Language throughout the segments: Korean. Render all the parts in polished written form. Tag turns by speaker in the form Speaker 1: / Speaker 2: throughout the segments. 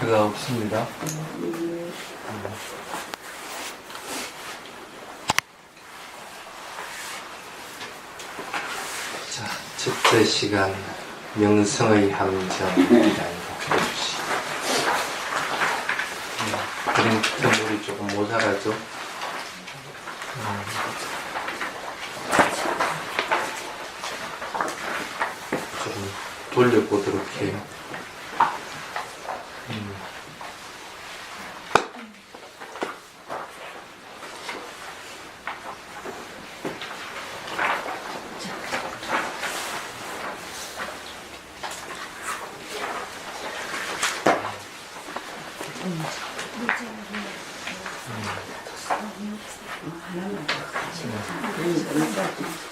Speaker 1: 힌트가 없습니다. 자, 첫째 시간 명성의 함정이라는 거 해주시. 그림 테물이 조금 모자라죠? 좀 돌려보도록 해요.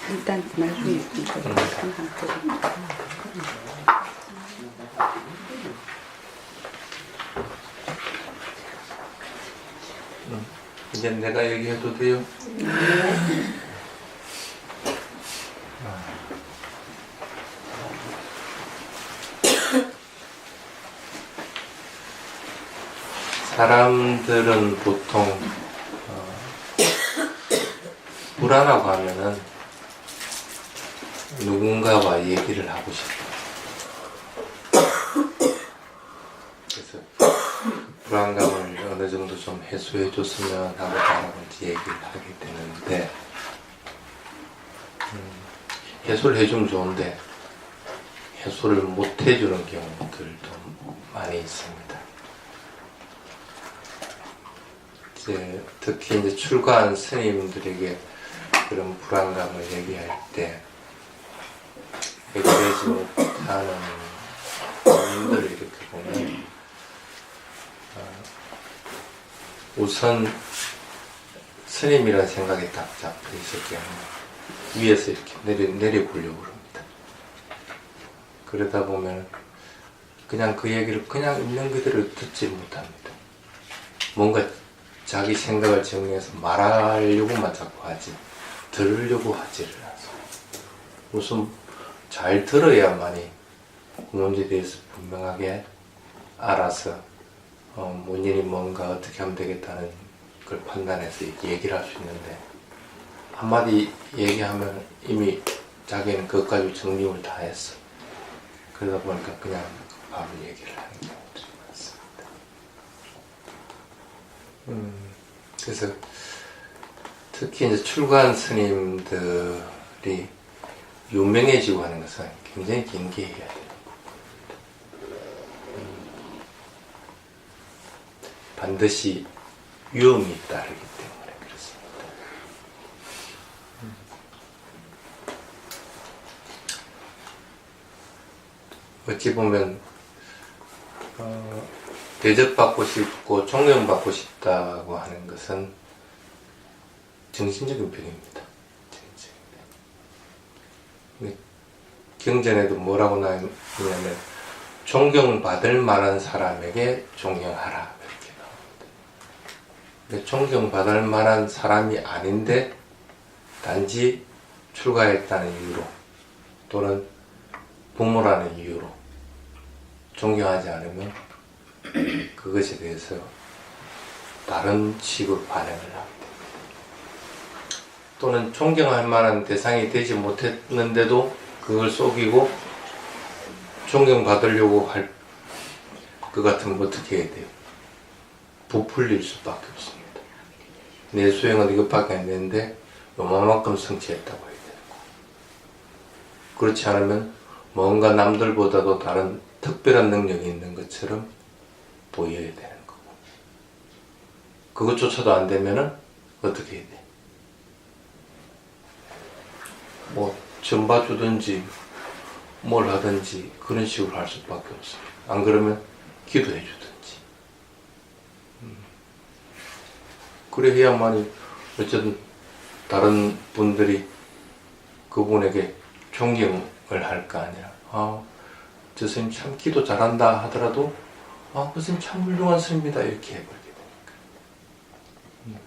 Speaker 2: 일단 나중에
Speaker 1: 이제 내가 얘기해도 돼요? 사람들은 보통 불안하고 하면은 누군가와 얘기를 하고 싶어요. 그래서 불안감을 어느 정도 좀 해소해 줬으면 하고 다라든지 얘기를 하게 되는데 해소를 해주면 좋은데 해소를 못 해주는 경우들도 많이 있습니다. 특히 이제 출가한 스님들에게 그런 불안감을 얘기할 때 해결하지 못하는 원인들을 이렇게 보면 우선 스님이라는 생각이 딱 잡혀 있을 경우 위에서 이렇게 내려보려고 합니다. 그러다 보면 그냥 그 얘기를 그냥 있는 그대로 듣지 못합니다. 뭔가 자기 생각을 정리해서 말하려고만 자꾸 하지 들으려고 하지를 않아요. 우선 잘 들어야만이 그 문제에 대해서 분명하게 알아서 원인이 뭔가 어떻게 하면 되겠다는 걸 판단해서 얘기를 할 수 있는데 한마디 얘기하면 이미 자기는 그것까지 정리를 다 했어. 그러다 보니까 그냥 바로 얘기를 하는 경우들이 많습니다. 그래서 특히 이제 출가한 스님들이 유명해지고 하는 것은 굉장히 경계해야 돼요. 반드시 위험이 따르기 때문에 그렇습니다. 어찌 보면 대접받고 싶고 존경받고 싶다고 하는 것은 정신적인 병입니다. 경전에도 뭐라고 나오냐면 존경받을 만한 사람에게 존경하라 이렇게 나옵니다. 존경받을 만한 사람이 아닌데 단지 출가했다는 이유로 또는 부모라는 이유로 존경하지 않으면 그것에 대해서 다른 식으로 반응을 하게 됩니다. 또는 존경할 만한 대상이 되지 못했는데도 그걸 속이고 존경받으려고 할 것 같으면 어떻게 해야 돼요? 부풀릴 수밖에 없습니다. 내 수행은 이것밖에 안 되는데 요만큼 성취했다고 해야 되는 거고, 그렇지 않으면 뭔가 남들보다도 다른 특별한 능력이 있는 것처럼 보여야 되는 거고, 그것조차도 안 되면은 어떻게 해야 돼? 뭐 전 봐주든지 뭘 하든지 그런 식으로 할 수밖에 없습니다. 안 그러면 기도해 주든지. 그래야만이 어쨌든 다른 분들이 그분에게 존경을 할 거 아니라, 저 스님 참 기도 잘한다 하더라도 그 스님 참 훌륭한 스님이다 이렇게 해버리게 되니까.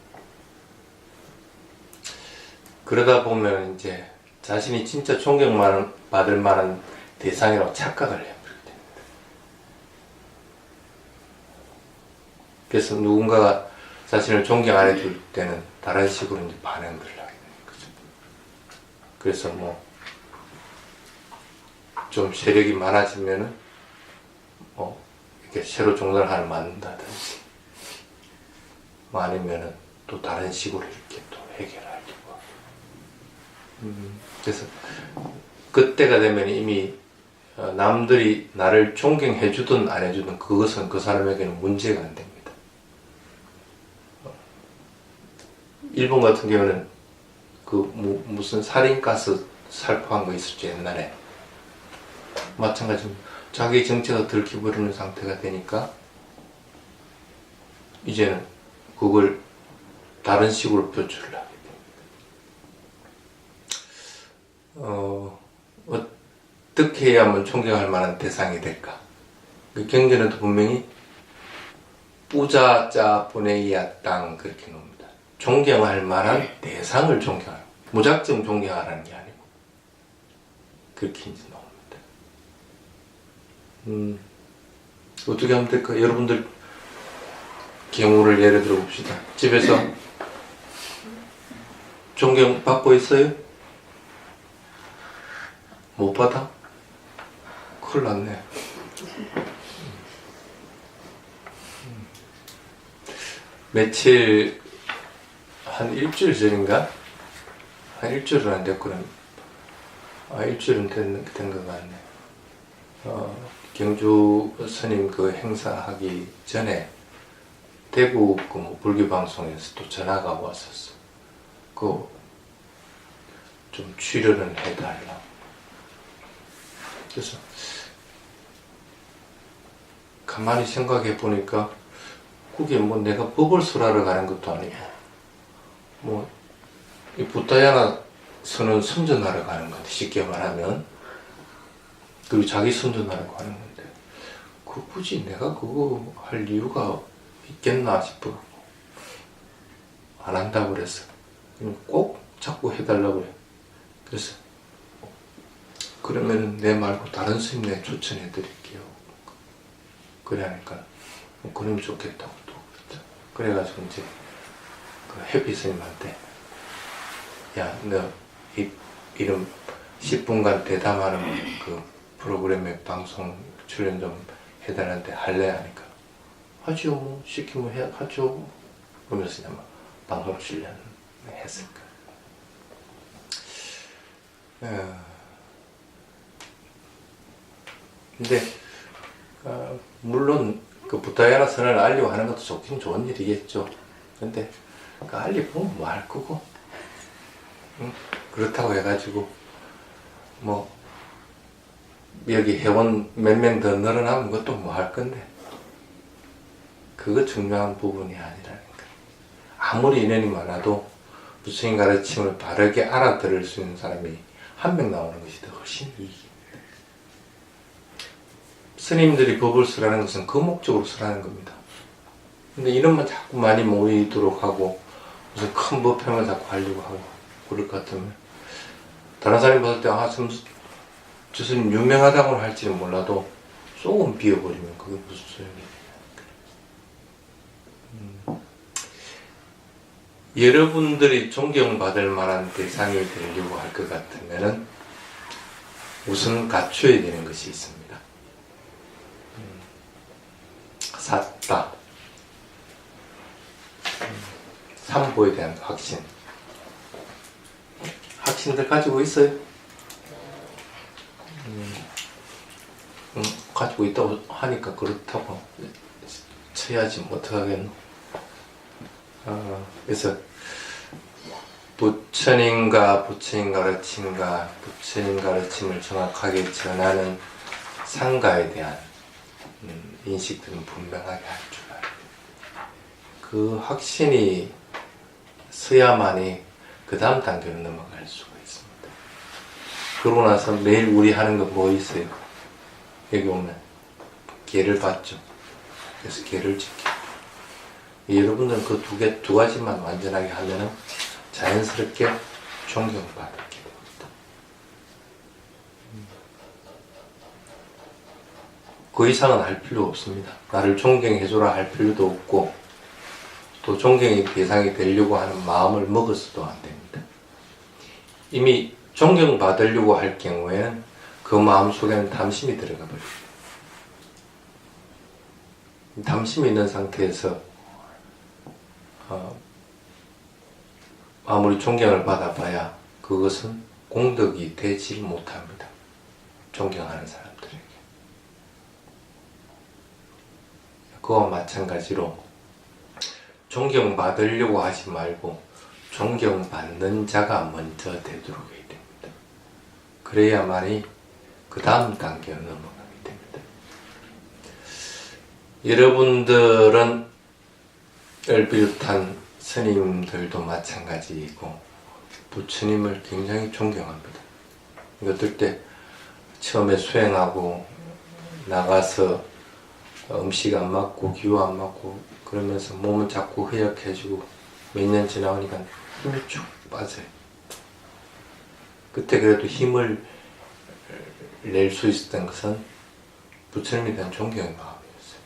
Speaker 1: 그러다 보면 이제 자신이 진짜 존경받을 만한 대상이라고 착각을 해버리게 됩니다. 그래서 누군가가 자신을 존경 안 해줄 때는 다른 식으로 이제 반응을 하게 되는 거죠. 그래서 뭐 좀 세력이 많아지면은 뭐 이렇게 새로 종단을 만든다든지, 뭐 아니면은 또 다른 식으로 이렇게 또 해결하려고. 그래서 그때가 되면 이미 남들이 나를 존경해 주든 안 해주든 그것은 그 사람에게는 문제가 안 됩니다. 일본 같은 경우는 그 무슨 살인가스 살포한 거 있었죠, 옛날에. 마찬가지입니다. 자기 정체가 들켜버리는 상태가 되니까 이제는 그걸 다른 식으로 표출을 하게 됩니다. 어떻게 해야만 존경할 만한 대상이 될까? 그 경전에도 분명히 뿌자자 보내이야 땅 그렇게 나옵니다. 존경할 만한 대상을 존경하고, 무작정 존경하라는 게 아니고 그렇게 이제 나옵니다. 어떻게 하면 될까? 여러분들 경우를 예를 들어 봅시다. 집에서 존경 받고 있어요? 못 받아? 큰일 났네. 며칠, 한 일주일 전인가? 한 일주일은 안 됐구나. 일주일은 된 것 같네. 경주 스님 그 행사하기 전에 대구 그 불교 방송에서 또 전화가 왔었어. 좀 출연을 해달라고. 그래서 가만히 생각해 보니까 그게 뭐 내가 법을 설하러 가는 것도 아니고, 뭐 이 부타야나 선은 선전하러 가는 건데, 쉽게 말하면. 그리고 자기 선전하려고 하는 건데, 굳이 내가 그거 할 이유가 있겠나 싶어 안 한다고 그랬어. 꼭 자꾸 해달라고 그래. 그래서 그러면은 내 말고 다른 스님네 추천해 드릴게요. 그래 하니까 그러면 좋겠다고 또 그랬죠. 그래가지고 이제 그 해피 스님한테, 야, 너 이름 10분간 대담하는 그 프로그램에 방송 출연 좀 해달라는데 할래? 하니까 하죠, 뭐 시키면 하죠 그러면서 이제 막 방송 출연 했을 거야. 근데 물론 그 부타야나 선을 알리고 하는 것도 좋긴 좋은 일이겠죠. 근데 그 알리고 뭐 할 거고, 그렇다고 해가지고 뭐 여기 회원 몇 명 더 늘어나면 그것도 뭐 할 건데, 그거 중요한 부분이 아니라니까. 아무리 인원이 많아도 부처님 가르침을 바르게 알아들을 수 있는 사람이 한 명 나오는 것이 더 훨씬 이익입니다. 스님들이 법을 쓰라는 것은 그 목적으로 쓰라는 겁니다. 근데 인원만 자꾸 많이 모이도록 하고 무슨 큰 법회만 자꾸 하려고 하고 그럴 것 같으면, 다른 사람이 봤을 때 저 스님 유명하다고는 할지는 몰라도 조금 비워버리면 그게 무슨 소용이 있냐. 여러분들이 존경받을 만한 대상이 되려고 할 것 같으면은 우선 갖춰야 되는 것이 있습니다. 사타, 삼보에 대한 확신. 확신들 가지고 있어요? 가지고 있다고 하니까 그렇다고 쳐야지 뭐 어떡하겠노. 그래서 부처님과 부처님 가르침과 부처님 가르침을 정확하게 전하는 상가에 대한 인식들은 분명하게 할 줄 알아요. 그 확신이 서야만이 그 다음 단계로 넘어갈 수가 있습니다. 그러고 나서 매일 우리 하는 거 뭐 있어요? 여기 오면 계를 받죠. 그래서 계를 지켜. 여러분들은 그 두 가지만 완전하게 하면은 자연스럽게 존경받게 됩니다. 그 이상은 할 필요 없습니다. 나를 존경해줘라 할 필요도 없고 또 존경의 대상이 되려고 하는 마음을 먹어서도 안 됩니다. 이미 존경받으려고 할 경우에는 그 마음 속에는 탐심이 들어가 버립니다. 탐심이 있는 상태에서 아무리 존경을 받아봐야 그것은 공덕이 되지 못합니다. 존경하는 사람들에게. 그와 마찬가지로 존경받으려고 하지 말고 존경받는 자가 먼저 되도록 해야 됩니다. 그래야만이 그 다음 단계로 넘어가게 됩니다. 여러분들은 을 비롯한 스님들도 마찬가지이고 부처님을 굉장히 존경합니다. 어떨 때 처음에 수행하고 나가서 음식 안 맞고 기후 안 맞고 그러면서 몸은 자꾸 허약해지고 몇 년 지나오니까 힘이 쭉 빠져요. 그때 그래도 힘을 낼 수 있었던 것은 부처님에 대한 존경의 마음이었어요.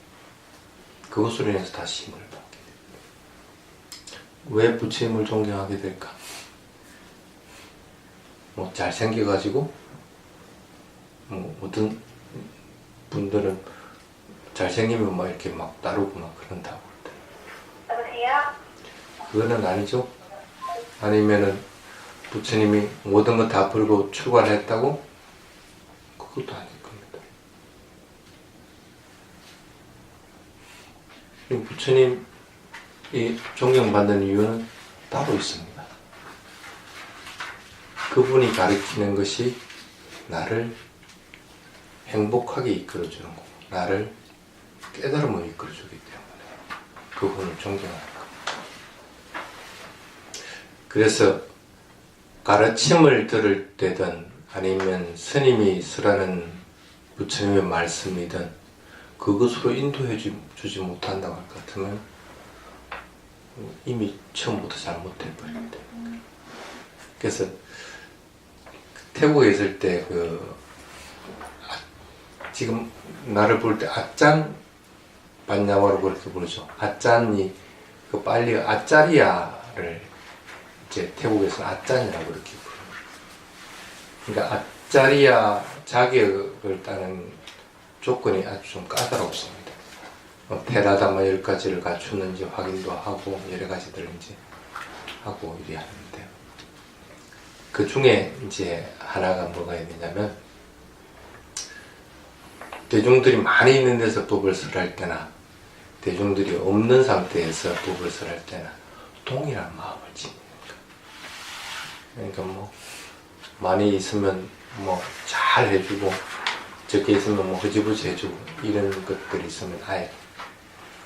Speaker 1: 그것으로 인해서 다시 힘을 받게 됩니다. 왜 부처님을 존경하게 될까? 뭐 잘생겨가지고 뭐 어떤 분들은 잘생기면 막 이렇게 막 따르고 막 그런다고
Speaker 3: 여보세요?
Speaker 1: 그거는 아니죠. 아니면은 부처님이 모든 것 다 풀고 출발했다고? 그것도 아닐 겁니다. 부처님이 존경받는 이유는 따로 있습니다. 그분이 가르치는 것이 나를 행복하게 이끌어주는 거고 나를 깨달음을 이끌어주기 때문에 그분을 존경하는 겁니다. 그래서 가르침을 들을 때든 아니면 스님이 쓰라는 부처님의 말씀이든 그것으로 인도해 주지 못한다고 할 것 같으면 이미 처음부터 잘못돼 버립니다. 그래서 태국에 있을 때 지금 나를 볼 때 아짠 반야와로 그렇게 부르죠. 아짠이 빨리 아짜리야를 이제 태국에서 아짠이라고 그렇게 부릅니다. 그러니까 아짜리야 자격을 따는 조건이 아주 좀 까다롭습니다. 테라다마 10가지를 갖추는지 확인도 하고 여러 가지들 이제 하고 이래 하는데 그 중에 이제 하나가 뭐가 있느냐면 대중들이 많이 있는 데서 법을 설할 때나 대중들이 없는 상태에서 법을 설할 때나 동일한 마음을 지니는 거. 그러니까 뭐 많이 있으면 뭐 잘 해주고 적게 있으면 뭐 흐지부지 해주고 이런 것들이 있으면 아예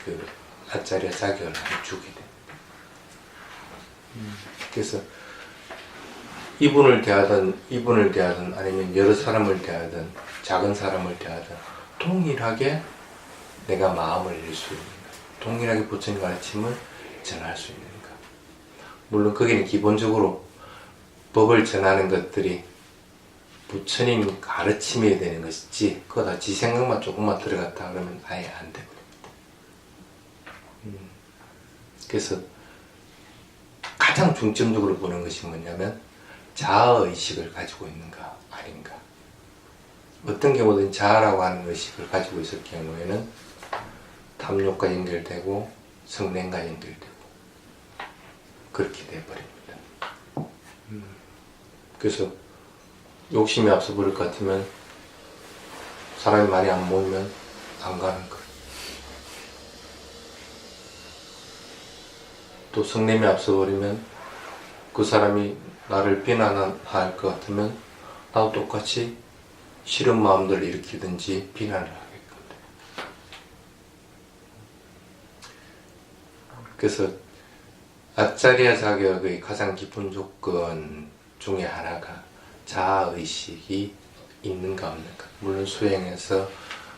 Speaker 1: 그 아짜리야 자격을 안 주게 됩니다. 그래서 이분을 대하든 아니면 여러 사람을 대하든 작은 사람을 대하든 동일하게 내가 마음을 낼 수 있는가, 동일하게 부처님 가르침을 전할 수 있는가. 물론 거기는 기본적으로 법을 전하는 것들이 부처님 가르침이 되는 것이지 그거 다 지 생각만 조금만 들어갔다 그러면 아예 안 됩니다. 그래서 가장 중점적으로 보는 것이 뭐냐면 자아의식을 가지고 있는가 아닌가. 어떤 경우든 자아라고 하는 의식을 가지고 있을 경우에는 탐욕과 연결되고 성냄과 연결되고 그렇게 돼버립니다. 그래서 욕심이 앞서 버릴 것 같으면 사람이 많이 안 모이면 안 가는 거예요. 또 성냄이 앞서 버리면 그 사람이 나를 비난할 것 같으면 나도 똑같이 싫은 마음들을 일으키든지 비난을 하게끔 돼요. 그래서 아짜리야 자격의 가장 깊은 조건 중에 하나가 자아의식이 있는가 없는가. 물론 수행해서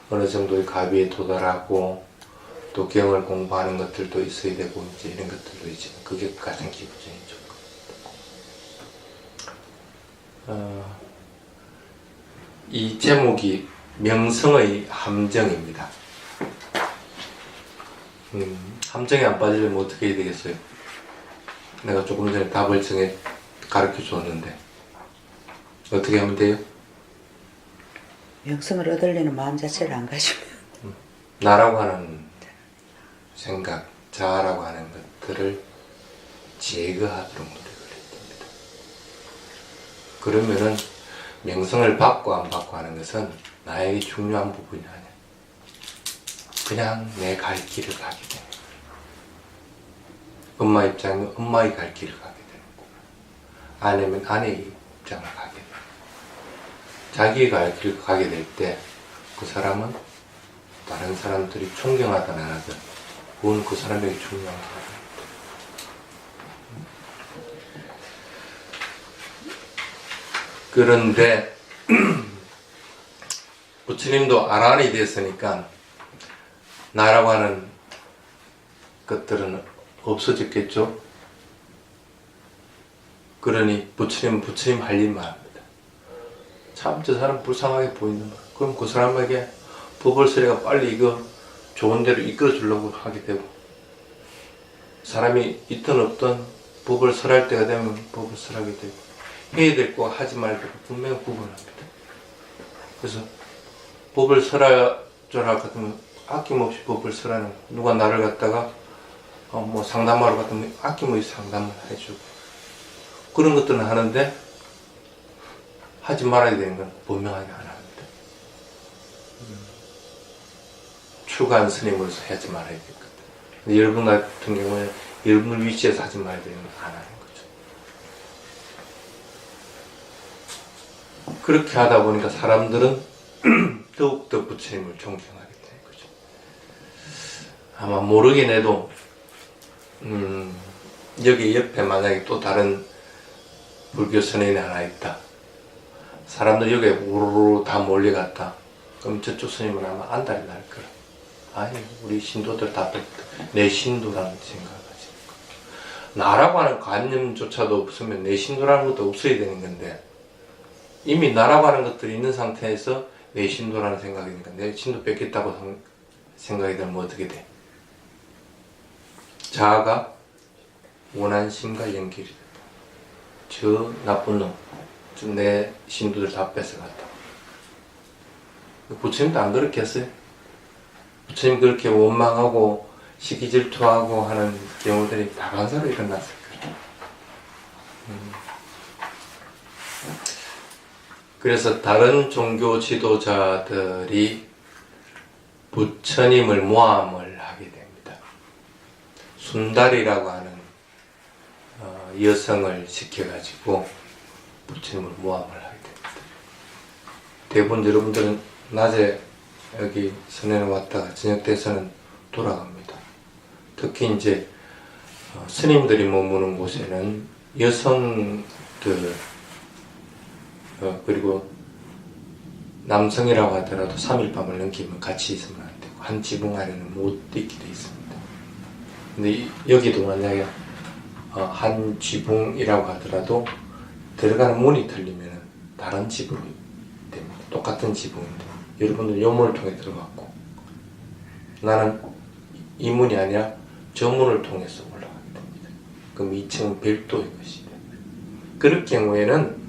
Speaker 1: 어느 정도의 가비에 도달하고 또 경을 공부하는 것들도 있어야 되고 이제 이런 것들도 있지만 그게 가장 기본적인 조건. 이 제목이 명성의 함정입니다. 함정에 안 빠지려면 어떻게 해야 되겠어요? 내가 조금 전에 답을 가르쳐 줬는데 어떻게 하면 돼요?
Speaker 2: 명성을 얻으려는 마음 자체를 안 가지면
Speaker 1: 나라고 하는 생각, 자아라고 하는 것들을 제거하도록 노력을 해야 됩니다. 그러면은 명성을 받고 안 받고 하는 것은 나에게 중요한 부분이 아니야. 그냥 내 갈 길을 가게 되는 거예요. 엄마 입장이면 엄마의 갈 길을 가게 되는 거고, 아내면 아내의 입장을 가게 되는 거예요. 자기의 갈 길을 가게 될 때 그 사람은 다른 사람들이 존경하든 안 하든 그건 그 사람에게 중요한 게 아닙니다. 그런데 부처님도 아라한이 됐으니까 나라고 하는 것들은 없어졌겠죠. 그러니 부처님 할 일만 합니다. 참 저 사람 불쌍하게 보이는 거야. 그럼 그 사람에게 법을설해가 빨리 이거 좋은 대로 이끌어 주려고 하게 되고, 사람이 있든 없든 법을 설할 때가 되면 법을 설하게 되고, 해야 될 거 하지 말고 분명히 구분합니다. 그래서 법을 설할 줄 알 것 같으면 아낌없이 법을 설하는 거예요. 누가 나를 갖다가 뭐 상담하러 갔으면 아낌없이 상담을 해주고, 그런 것들은 하는데 하지 말아야 되는 건 분명하게 안 합니다. 추가한 스님으로서 하지 말아야 될 것 같아요. 여러분 같은 경우에 여러분 위치에서 하지 말아야 되는 건 안 하는 거죠. 그렇게 하다 보니까 사람들은 더욱더 부처님을 존경하게 되는 거죠. 아마 모르긴 해도 여기 옆에 만약에 또 다른 불교 선인이 하나 있다. 사람들 여기에 우르르 다 몰려갔다. 그럼 저쪽 스님은 아마 안달이 날 거라. 아니, 우리 신도들 다 내 신도라는 생각하지. 나라고 하는 관념조차도 없으면 내 신도라는 것도 없어야 되는 건데, 이미 나라고 하는 것들이 있는 상태에서 내 신도라는 생각이니까 내 신도 뺏겠다고 생각이 들면 어떻게 돼? 자아가 원한심과 연결이 된다. 저 나쁜 놈, 내 신도들 다 뺏어갔다. 부처님도 안 그렇게 했어요. 부처님 그렇게 원망하고 시기질투하고 하는 경우들이 다반사로 일어났을 거예요. 그래서 다른 종교 지도자들이 부처님을 모함을 하게 됩니다. 순달이라고 하는 여성을 시켜가지고 부처님을 모함을 하게 됩니다. 대부분 여러분들은 낮에 여기 선회에 왔다가 저녁 돼서는 돌아갑니다. 특히 이제 스님들이 머무는 곳에는 여성들 그리고 남성이라고 하더라도 3일 밤을 넘기면 같이 있으면 안 되고 한 지붕 아래는 못 있게 돼 있습니다. 근데 여기도 만약에 한 지붕이라고 하더라도 들어가는 문이 틀리면 다른 집으로 됩니다. 똑같은 지붕인데 여러분들 요 문을 통해 들어갔고 나는 이 문이 아니라 저 문을 통해서 올라가게 됩니다. 그럼 2층은 별도의 것이 됩니다. 그럴 경우에는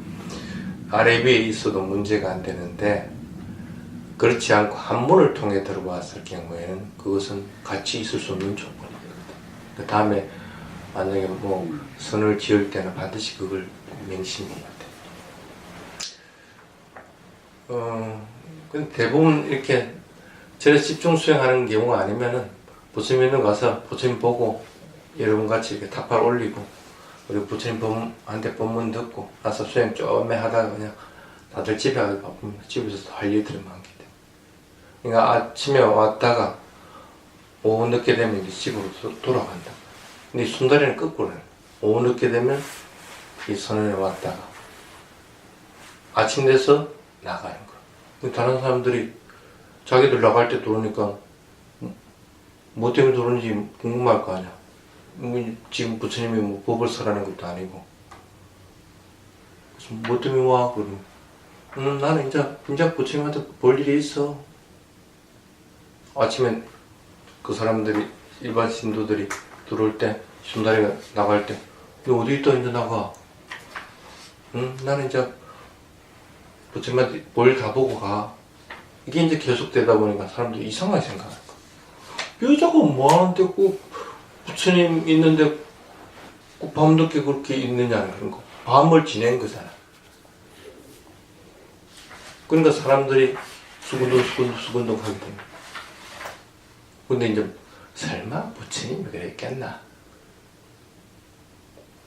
Speaker 1: 아래 위에 있어도 문제가 안 되는데, 그렇지 않고 한 문을 통해 들어왔을 경우에는 그것은 같이 있을 수 없는 조건입니다. 그 다음에 만약에 뭐 선을 지을 때는 반드시 그걸 명심해야 돼요. 근데 대부분 이렇게 절에 집중 수행하는 경우가 아니면은 부처님은 가서 부처님 보고 여러분 같이 이렇게 탑발 올리고 그리고 부처님한테 법문 듣고 나서 수행 좀 하다가 그냥 다들 집에 가서 바쁩니다. 집에서 할 일들이 많기 때문에. 그러니까 아침에 왔다가 오후 늦게 되면 이제 집으로 돌아간다. 근데 이 순다리는 거꾸로 해요. 오후 늦게 되면 이 선원에 왔다가 아침 돼서 나가는 거야. 다른 사람들이 자기들 나갈 때 들어오니까 뭐 때문에 들어오는지 궁금할 거 아니야. 지금 부처님이 뭐 법을 설하는 것도 아니고 그래서 뭐 때문에 와? 그러면 나는 이제 부처님한테 볼 일이 있어. 아침에 그 사람들이, 일반 신도들이 들어올 때, 순다리가 나갈 때, 너 어디 있다, 이제 나가. 나는 이제 부처님한테 볼 다 보고 가. 이게 이제 계속되다 보니까 사람들이 이상하게 생각할 거야. 여자가 뭐하는데 꼭 부처님 있는데 꼭 밤늦게 그렇게 있느냐는 그런 거. 밤을 지낸 거잖아. 그러니까 사람들이 수근덕 하게 됩니다. 근데 이제 설마 부처님이 그랬겠나?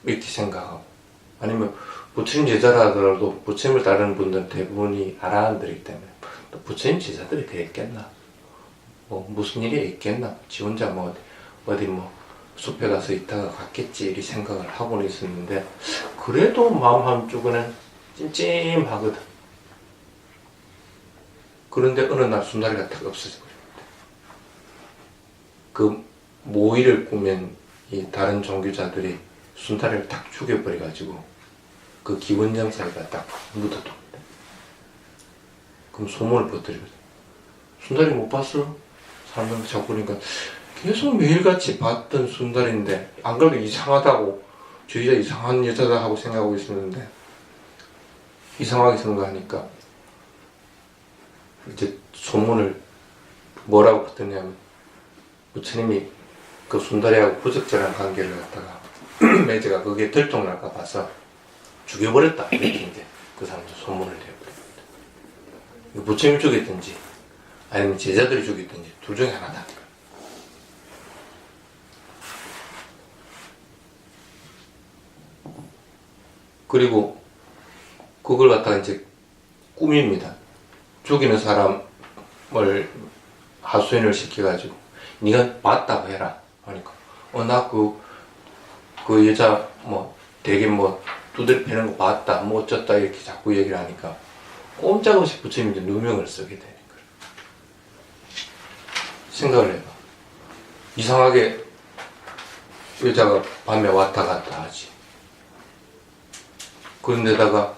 Speaker 1: 이렇게 생각하고, 아니면 부처님 제자라 하더라도 부처님을 따르는 분들은 대부분이 아라한들이기 때문에 또 부처님 제자들이 그랬겠나? 뭐 무슨 일이 있겠나? 지 혼자 뭐 어디 뭐 숲에 가서 있다가 갔겠지 이렇게 생각을 하고는 있었는데, 그래도 마음 한쪽은 찜찜하거든. 그런데 어느 날 순다리가 탁 없어져 버립니다. 그 모의를 꾸면 이 다른 종교자들이 순다리를 탁 죽여버려가지고 그 기원정사가 딱 묻어둡니다. 그럼 소문을 퍼뜨리거든. 순다리 못 봤어? 사람들 자꾸 그러니까 계속 매일같이 봤던 순다리인데 안 그래도 이상하다고, 저 여자 이상한 여자다 하고 생각하고 있었는데 이상하게 생각하니까 이제 소문을 뭐라고 퍼뜨리냐면, 부처님이 그 순다리하고 부적절한 관계를 갖다가 매제가 그게 들통날까 봐서 죽여버렸다, 이렇게 이제 그 사람들 소문을 내버립니다. 부처님이 죽였든지 아니면 제자들이 죽였든지 둘 중에 하나다. 그리고 그걸 갖다가 이제 꾸밉니다. 죽이는 사람을 하소연을 시켜가지고 네가 봤다고 해라 하니까 나 그 여자 뭐 되게 뭐 두드려 패는 거 봤다 뭐 어쩌다 이렇게 자꾸 얘기를 하니까 꼼짝없이 부처님이 누명을 쓰게 되는 거예요. 생각을 해봐. 이상하게 여자가 밤에 왔다 갔다 하지. 그런데다가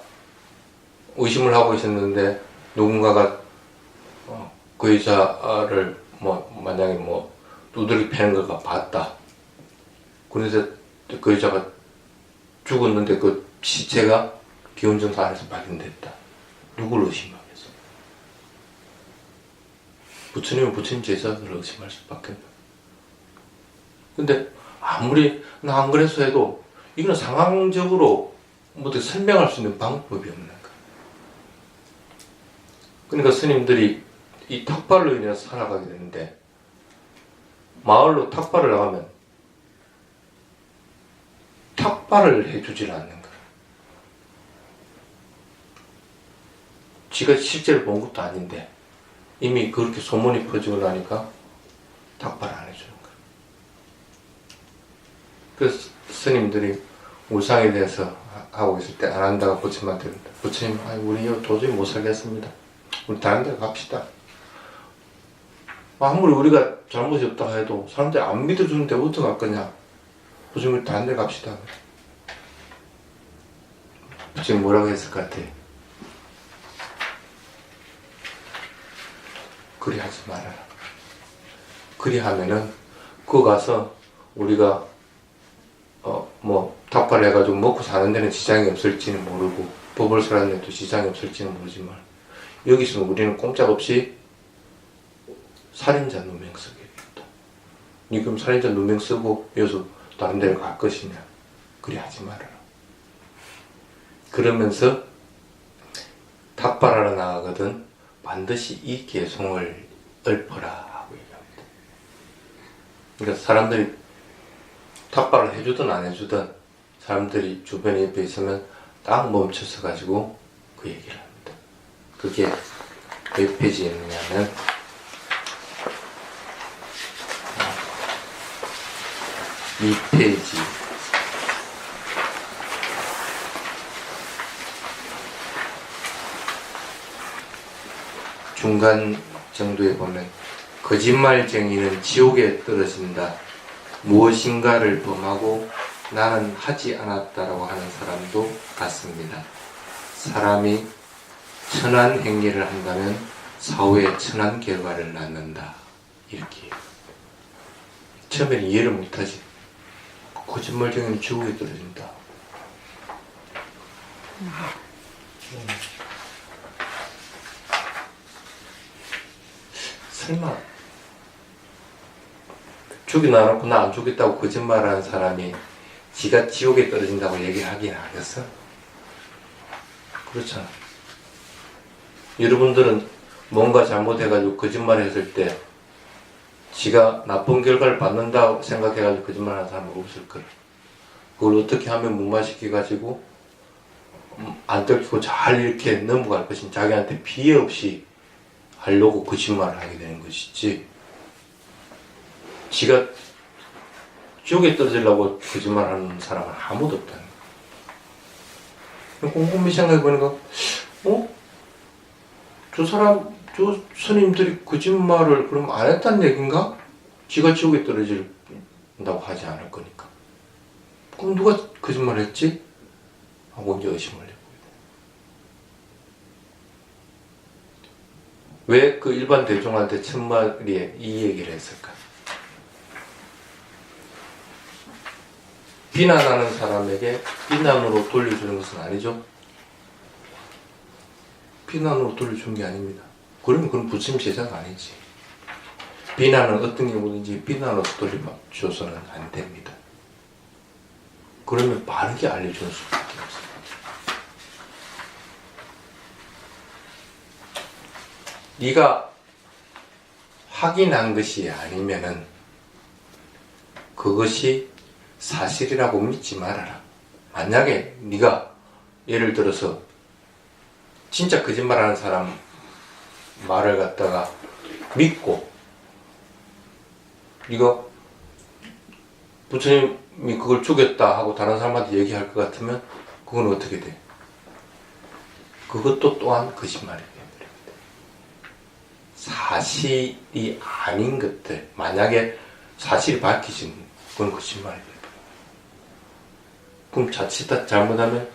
Speaker 1: 의심을 하고 있었는데 누군가가 그 여자를 뭐 만약에 뭐 두드려 패는 걸 봤다. 그래서 그 여자가 죽었는데 그 시체가 기원정사 안에서 발견됐다. 누구를 의심하겠어? 부처님은 부처님 제자들을 의심할 수밖에 없다. 근데 아무리 나 안 그래서 해도 이거는 상황적으로 어떻게 설명할 수 있는 방법이 없는 거야. 그러니까 스님들이 이 탁발로 인해서 살아가게 되는데, 마을로 탁발을 나가면 탁발을 해주질 않는 거야. 지가 실제로 본 것도 아닌데 이미 그렇게 소문이 퍼지고 나니까 탁발을 안 해주는 거야. 그래서 스님들이 울상에 대해서 하고 있을 때 안 한다고 부처님한테 그런다. 부처님, 우리 도저히 못 살겠습니다. 우리 다른 데 갑시다. 아무리 우리가 잘못이 없다 해도 사람들이 안 믿어주는데 어떻게 갈 거냐. 부처님, 우리 다른 데 갑시다. 부처님 뭐라고 했을 것 같아? 그리 하지 말아라. 그리 하면은 그거 가서 우리가 뭐 탁발을 해가지고 먹고 사는 데는 지장이 없을지는 모르고 법을 설하는 데도 지장이 없을지는 모르지만 여기서 우리는 꼼짝없이 살인자 누명 쓰겠다. 니 그럼 살인자 누명 쓰고 여기서 다른 데를 갈 것이냐? 그리 하지 말아라. 그러면서 탁발하러 나가거든 반드시 이 개송을 읊어라 하고 얘기합니다. 그러니까 사람들이 탁발을 해주든 안 해주든 사람들이 주변에 옆에 있으면 딱 멈춰서 가지고 그 얘기를 합니다. 그게 몇 페이지에 있느냐면 2페이지 중간 정도에 보면 거짓말쟁이는 지옥에 떨어진다. 무엇인가를 범하고 나는 하지 않았다라고 하는 사람도 같습니다. 사람이 천한 행위를 한다면 사후에 천한 결과를 낳는다. 이렇게. 처음에는 이해를 못하지. 거짓말쟁이는 지옥에 떨어진다. 설마 죽이나 놓고 나 안 죽겠다고 거짓말하는 사람이 지가 지옥에 떨어진다고 얘기하긴 하겠어? 그렇잖아. 여러분들은 뭔가 잘못해가지고 거짓말을 했을 때 지가 나쁜 결과를 받는다고 생각해가지고 거짓말하는 사람은 없을 거야. 그걸 어떻게 하면 무마시켜가지고 안 들키고 잘 이렇게 넘어갈 것인지 자기한테 피해 없이 하려고 거짓말을 하게 되는 것이지, 지가 지옥에 떨어지려고 거짓말하는 사람은 아무도 없다는 거야. 곰곰이 생각해보니까 저 스님들이 거짓말을 그럼 안 했다는 얘기인가? 지가 지옥에 떨어진다고 하지 않을 거니까. 그럼 누가 거짓말을 했지? 하고 이제 의심을 해보게 돼. 왜 그 일반 대중한테 첫마디에 이 얘기를 했을까? 비난하는 사람에게 비난으로 돌려주는 것은 아니죠. 비난으로 돌려준 게 아닙니다. 그러면 그건 부처님 제자가 아니지. 비난은 어떤 경우든지 비난으로 돌려줘서는 안 됩니다. 그러면 바르게 알려주는 수밖에 없어요. 네가 확인한 것이 아니면은 그것이 사실이라고 믿지 말아라. 만약에 네가 예를 들어서 진짜 거짓말하는 사람 말을 갖다가 믿고 네가 부처님이 그걸 죽였다 하고 다른 사람한테 얘기할 것 같으면 그건 어떻게 돼? 그것도 또한 거짓말이 돼버립니다. 사실이 아닌 것들, 만약에 사실이 밝혀진 그건 거짓말이 돼버려요. 그럼 자칫 잘못하면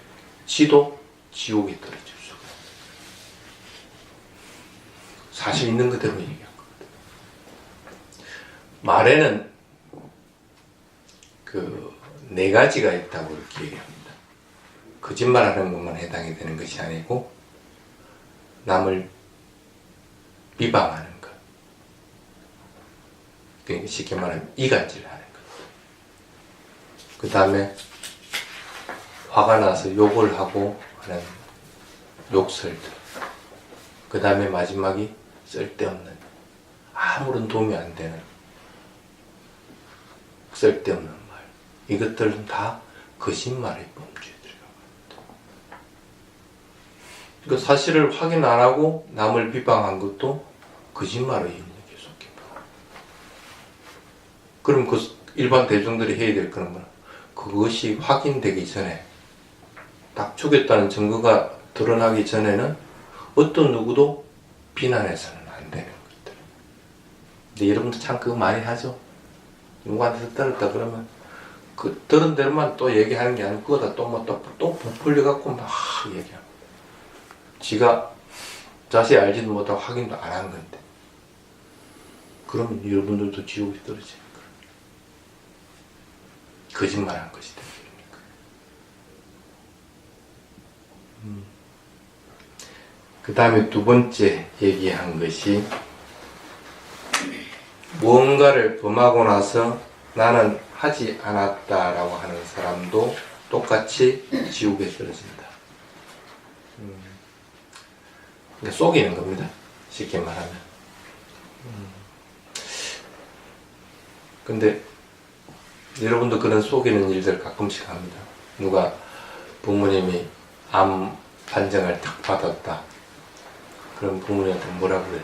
Speaker 1: 지도 지옥에 떨어질 수가 있어요. 사실 있는 그대로 얘기한 거거든요. 말에는 그 네 가지가 있다고 이렇게 얘기합니다. 거짓말하는 것만 해당이 되는 것이 아니고 남을 비방하는 것, 그러니까 쉽게 말하면 이간질하는 것, 그 다음에 화가 나서 욕을 하고 하는 욕설들, 그 다음에 마지막이 쓸데없는, 아무런 도움이 안 되는 쓸데없는 말, 이것들은 다 거짓말의 범주에 들어갑니다. 그러니까 사실을 확인 안 하고 남을 비방한 것도 거짓말의 영역에 속해요. 그럼 그 일반 대중들이 해야 될 거는 뭐냐? 그것이 확인되기 전에, 딱 죽였다는 증거가 드러나기 전에는 어떤 누구도 비난해서는 안 되는 것들. 근데 여러분도 참 그거 많이 하죠? 누구한테서 들었다 그러면 그 들은 대로만 또 얘기하는 게 아니고 그거다 또 부풀려갖고 막 얘기하고, 지가 자세히 알지도 못하고 확인도 안 한 건데, 그러면 여러분들도 지옥에 떨어지는 거예요. 거짓말한 것이 되는 거니까. 그 다음에 두 번째 얘기한 것이, 무언가를 범하고 나서 나는 하지 않았다라고 하는 사람도 똑같이 지옥에 떨어진다. 그러니까 속이는 겁니다. 쉽게 말하면. 근데 여러분도 그런 속이는 일들 가끔씩 합니다. 누가 부모님이 암 판정을 딱 받았다. 그럼 부모님한테 뭐라 그래?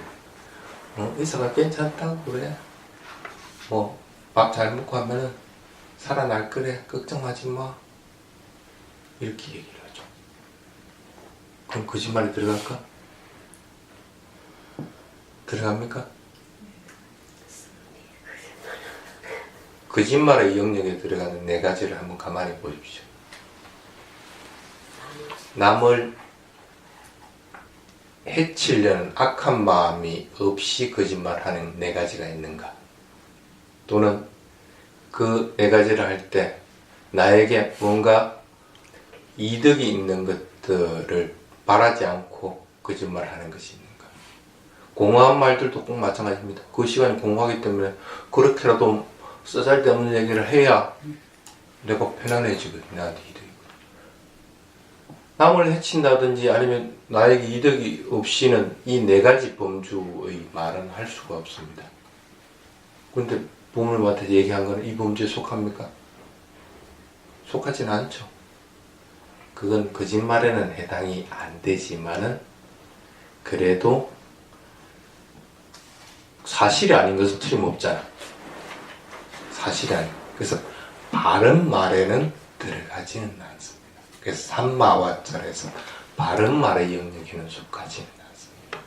Speaker 1: 의사가 괜찮다고 그래. 뭐 밥 잘 먹고 하면은 살아날 거래. 걱정하지 마. 이렇게 얘기를 하죠. 그럼 거짓말이 들어갈까? 들어갑니까? 거짓말의 영역에 들어가는 네 가지를 한번 가만히 보십시오. 남을 해치려는 악한 마음이 없이 거짓말하는 네 가지가 있는가? 또는 그 네 가지를 할 때 나에게 뭔가 이득이 있는 것들을 바라지 않고 거짓말하는 것이 있는가? 공허한 말들도 꼭 마찬가지입니다. 그 시간이 공허하기 때문에 그렇게라도 쓰잘데없는 얘기를 해야 내가 편안해지거든. 나한테 이득이. 남을 해친다든지 아니면 나에게 이득이 없이는 이 네 가지 범주의 말은 할 수가 없습니다. 그런데 부모님한테 얘기한 거는 이 범주에 속합니까? 속하진 않죠. 그건 거짓말에는 해당이 안 되지만은 그래도 사실이 아닌 것은 틀림없잖아. 사실이 아닌. 그래서 바른 말에는 들어가지는 않습니다. 그래서 삼마와절에서 바른 말의 영역에는 속하지는 않습니다.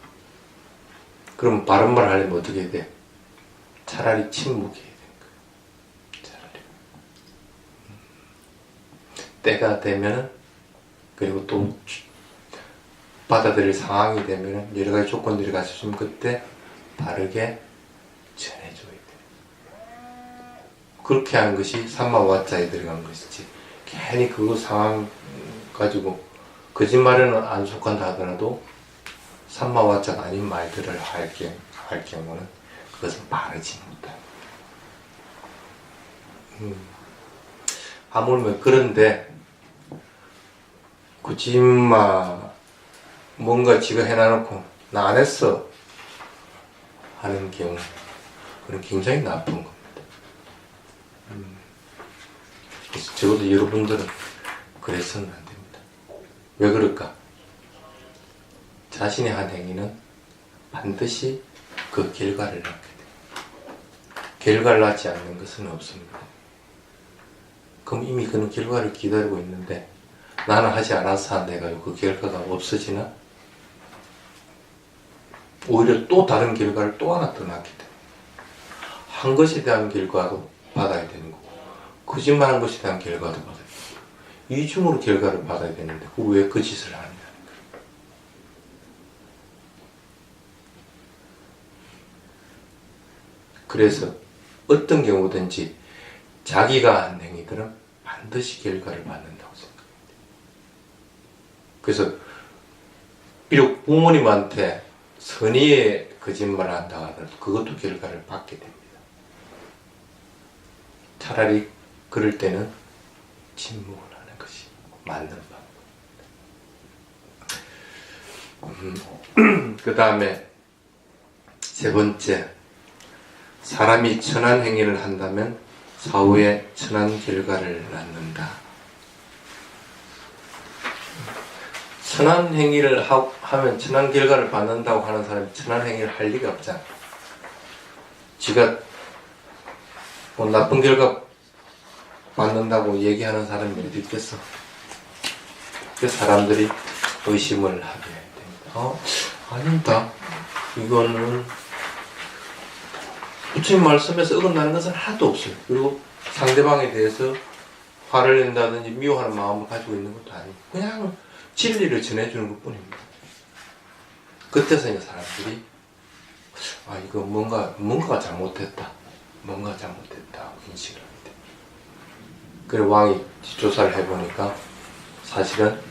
Speaker 1: 그럼 바른 말을 하려면 어떻게 해야 돼? 차라리 침묵해야 되는 거예요. 차라리. 때가 되면은 그리고 또 받아들일 상황이 되면은 여러 가지 조건들이 갖춰지면 그때 바르게 전해줘야 돼. 그렇게 하는 것이 삼마와자에 들어간 것이지. 괜히 그 상황 가지고 거짓말에는 안 속한다 하더라도 삼마와자가 아닌 말들을 할 경우는 그것은 바르지 못다. 하물며 그런데 거짓말 뭔가 지가 해놔놓고 나 안 했어 하는 경우 그건 굉장히 나쁜 겁니다. 그래서 적어도 여러분들은 그래서는 안 됩니다. 왜 그럴까? 자신의 한 행위는 반드시 그 결과를 낳게 됩니다. 결과를 낳지 않는 것은 없습니다. 그럼 이미 그는 결과를 기다리고 있는데 나는 하지 않아서 내가 그 결과가 없어지나? 오히려 또 다른 결과를 또 하나 더 낳게 됩니다. 한 것에 대한 결과도 받아야 되는 거고 거짓말한 것에 대한 결과도 받아야 되는 거고 이중으로 결과를 받아야 되는데 왜 그 짓을 하느냐는 거예요. 그래서 어떤 경우든지 자기가 한 행위들은 반드시 결과를 받는다고 생각합니다. 그래서 비록 부모님한테 선의의 거짓말을 한다 하더라도 그것도 결과를 받게 됩니다. 차라리 그럴 때는 침묵을 하는 것이 맞는 방법. 그 다음에 세 번째, 사람이 천한 행위를 한다면 사후에 천한 결과를 낳는다. 천한 행위를 하면 천한 결과를 받는다고 하는 사람이 천한 행위를 할 리가 없잖아. 지가 뭐 나쁜 결과 받는다고 얘기하는 사람이 어디 있겠어? 그 사람들이 의심을 하게 됩니다. 아닙니다. 이거는 부처님 말씀에서 어긋나는 것은 하나도 없어요. 그리고 상대방에 대해서 화를 낸다든지 미워하는 마음을 가지고 있는 것도 아니고 그냥 진리를 전해주는 것 뿐입니다. 그때서 이제 사람들이 이거 뭔가가 잘못됐다. 뭔가 잘못됐다 하고 인식을 합니다. 그래서 왕이 조사를 해보니까 사실은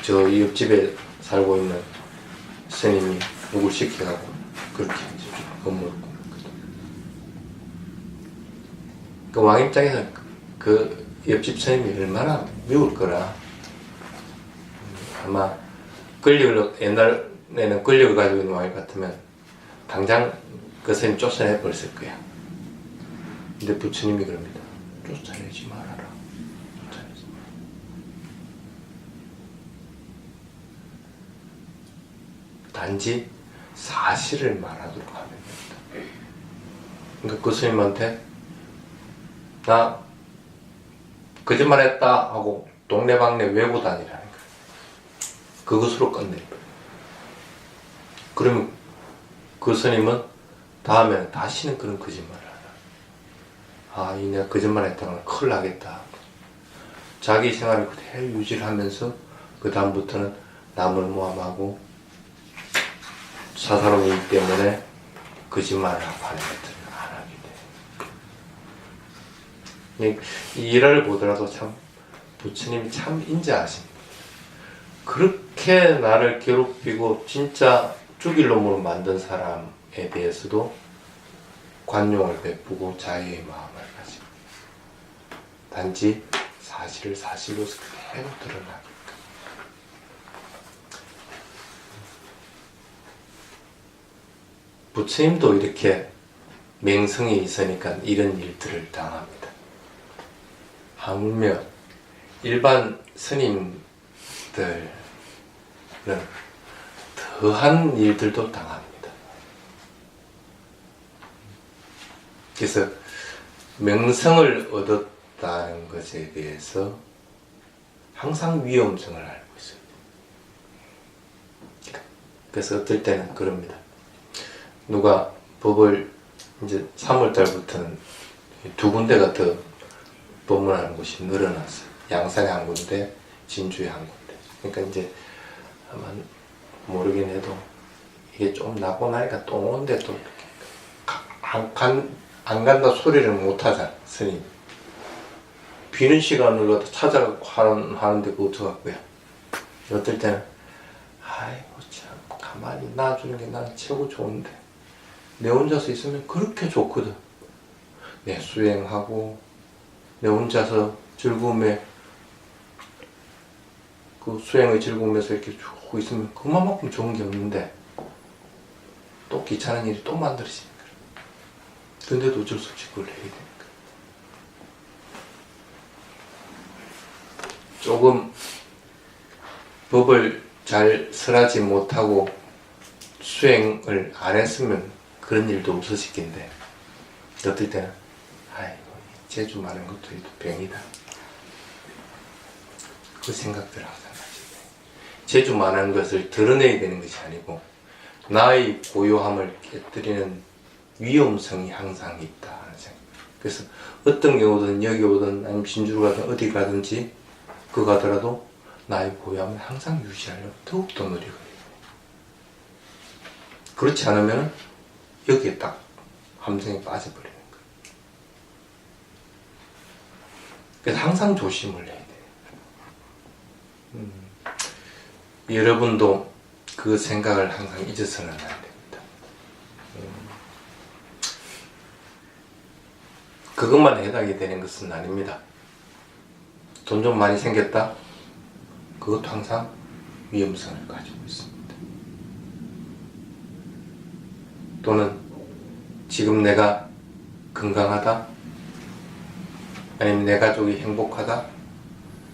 Speaker 1: 저 옆집에 살고 있는 스님이 누굴 시켜가고 그렇게 이제 건물을 꾸몄거든. 그 왕 입장에서는 그 옆집 스님이 얼마나 미울 거라. 아마 옛날에는 권력을 가지고 있는 왕이 같으면 당장 그 스님 쫓아내 버렸을 거야. 근데 부처님이 그럽니다. 쫓아내지 말아라. 쫓아내지 말아라. 단지 사실을 말하도록 하면 됩니다. 그러니까 그 스님한테 나 거짓말했다 하고 동네방네 외고 다니라는 거예요. 그것으로 끝내버려요. 그러면 그 스님은 다음에는 다시는 그런 거짓말을 안 하라. 내가 거짓말했다면 큰일 나겠다. 자기 생활을 그대로 유지를 하면서 그 다음부터는 남을 모함하고 사사로이기 때문에 거짓말을 하고 하는 것들을 안 하게 돼. 이 일화를 보더라도 참 부처님이 참 인자하십니다. 그렇게 나를 괴롭히고 진짜 죽일 놈으로 만든 사람에 대해서도 관용을 베푸고 자애의 마음을 가지고 단지 사실을 사실로서 그대로 드러나게끔. 부처님도 이렇게 맹성이 있으니까 이런 일들을 당합니다. 하물며 일반 스님들은 더한 일들도 당합니다. 그래서 명성을 얻었다는 것에 대해서 항상 위험성을 알고 있어요. 그래서 어떨 때는 그럽니다. 누가 법을 이제 3월달부터는 두 군데가 더 법문하는 곳이 늘어났어요. 양산에 한 군데, 진주에 한 군데. 그러니까 이제 아마 모르긴 해도 이게 좀 나고 나니까 또 오는데 또 안 간다 소리를 못 하잖아, 스님. 비는 시간을 갖다 찾아가고 하는데 그거 어떡하고요. 어떨 때는 아이고 참 가만히 놔주는 게 나는 최고 좋은데 내 혼자서 있으면 그렇게 좋거든. 내 수행하고 내 혼자서 즐거움에 그 수행의 즐거움에서 이렇게 쭉 있으면 그만큼 좋은 게 없는데 또 귀찮은 일이 또 만들어지니까. 근데도 어쩔 수 없이 그걸 해야 되니까. 조금 법을 잘 설하지 못하고 수행을 안 했으면 그런 일도 없었을 텐데 어떨 때는 아이고 재주 많은 것도 병이다. 그 생각들 항상 가지고 재주 많은 것을 드러내야 되는 것이 아니고 나의 고요함을 깨뜨리는 위험성이 항상 있다 하는 생각. 그래서 어떤 경우든 여기 오든 아니면 진주를 가든 어디 가든지 그 가더라도 나의 고요함을 항상 유지하려고 더욱더 노력을 해요. 그렇지 않으면 여기에 딱 함정에 빠져버리는 거예요. 그래서 항상 조심을 해야 돼요. 여러분도 그 생각을 항상 잊어서는 안 됩니다. 그것만 해당이 되는 것은 아닙니다. 돈 좀 많이 생겼다? 그것도 항상 위험성을 가지고 있습니다. 또는 지금 내가 건강하다? 아니면 내 가족이 행복하다?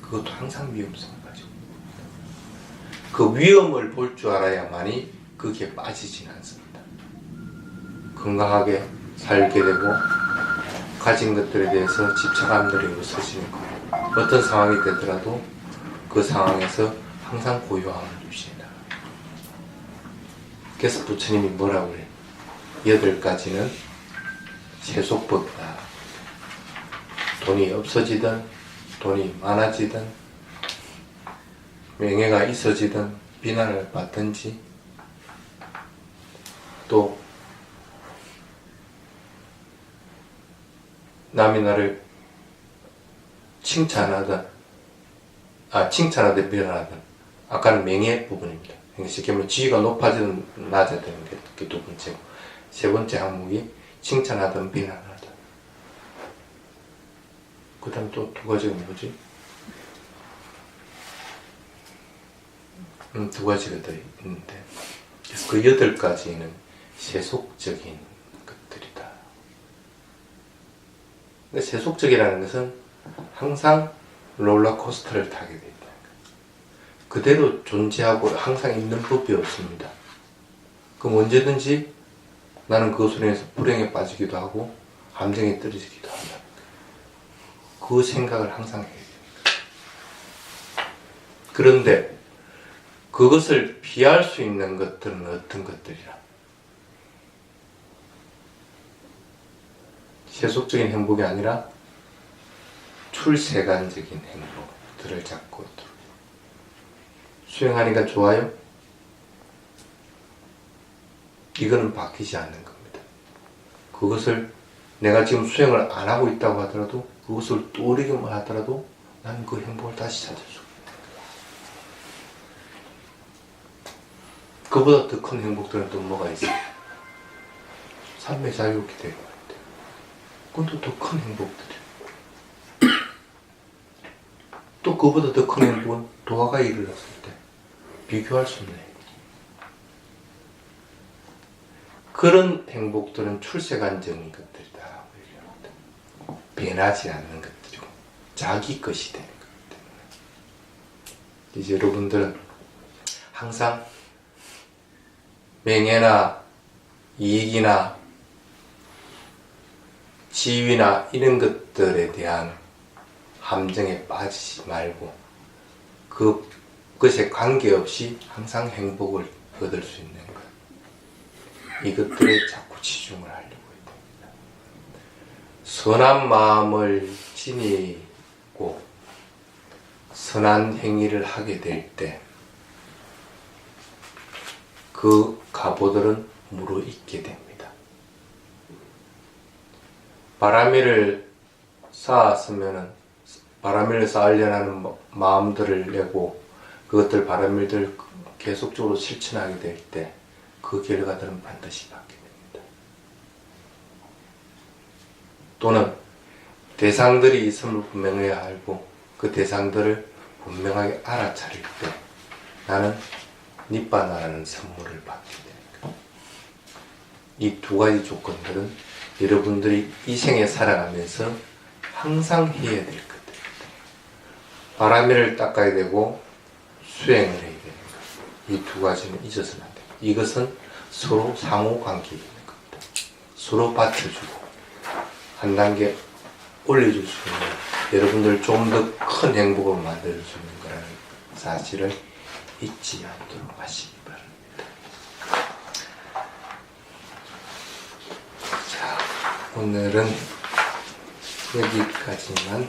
Speaker 1: 그것도 항상 위험성을 가지고 있습니다. 그 위험을 볼 줄 알아야만이 거기에 빠지진 않습니다. 건강하게 살게 되고 가진 것들에 대해서 집착함들이 없어지는 거예요. 어떤 상황이 되더라도 그 상황에서 항상 고요함을 유지해라. 그래서 부처님이 뭐라고 그래요? 8가지는 세속법이다. 돈이 없어지든 돈이 많아지든 명예가 있어지든 비난을 받든지 또 남이 나를 칭찬하든 비난하든 아까는 명예 부분입니다. 그러니까 쉽게 말하면 지위가 높아지든 낮아지는 게 두 번째고 세 번째 항목이 칭찬하든 비난하든 그 다음 또 두 가지가 뭐지? 두 가지가 더 있는데 그래서 그 8가지는 세속적인 것들이다. 근데 세속적이라는 것은 항상 롤러코스터를 타게 된다. 그대로 존재하고 항상 있는 법이 없습니다. 그럼 언제든지 나는 그것으로 인해서 불행에 빠지기도 하고 함정에 떨어지기도 한다. 그 생각을 항상 해야 됩니다. 그런데 그것을 피할 수 있는 것들은 어떤 것들이라? 세속적인 행복이 아니라 출세간적인 행복들을 잡고 수행하니까 좋아요? 이거는 바뀌지 않는 겁니다. 그것을 내가 지금 수행을 안 하고 있다고 하더라도 그것을 떠올리기만 하더라도 나는 그 행복을 다시 찾을 수 있습니다. 그보다 더 큰 행복들은 또 뭐가 있어요? 삶의 자유롭게 되는 것 같아요. 그건 또 더 큰 행복들이에요. 또 그보다 더 큰 행복은 도화가 일어났을 때 비교할 수 없는 행복. 그런 행복들은 출세간정인 것들이다. 변하지 않는 것들이고 자기 것이 되는 거기 때문에 이제 여러분들은 항상 명예나 이익이나 지위나 이런 것들에 대한 함정에 빠지지 말고 그것에 관계없이 항상 행복을 얻을 수 있는 것, 이것들에 자꾸 치중을 하려고 합니다. 선한 마음을 지니고 선한 행위를 하게 될 때 그 갑오들은 무르익게 됩니다. 바람이를 쌓았으면은 바람이를 쌓으려는 마음들을 내고 그것들 바람이들 계속적으로 실천하게 될 때 그 결과들은 반드시 받게 됩니다. 또는 대상들이 있음을 분명히 알고 그 대상들을 분명하게 알아차릴 때 나는 니빠나라는 선물을 받게 됩니다. 이 두 가지 조건들은 여러분들이 이 생에 살아가면서 항상 해야 될 것들입니다. 바람이를 닦아야 되고 수행을 해야 되는 것. 이 두 가지는 잊어서는 안 됩니다. 이것은 서로 상호 관계에 있는 겁니다. 서로 받쳐주고 한 단계 올려줄 수 있는, 여러분들 좀 더 큰 행복을 만들 수 있는 거라는 사실을 잊지 않도록 하시기 바랍니다. 자, 오늘은 여기까지만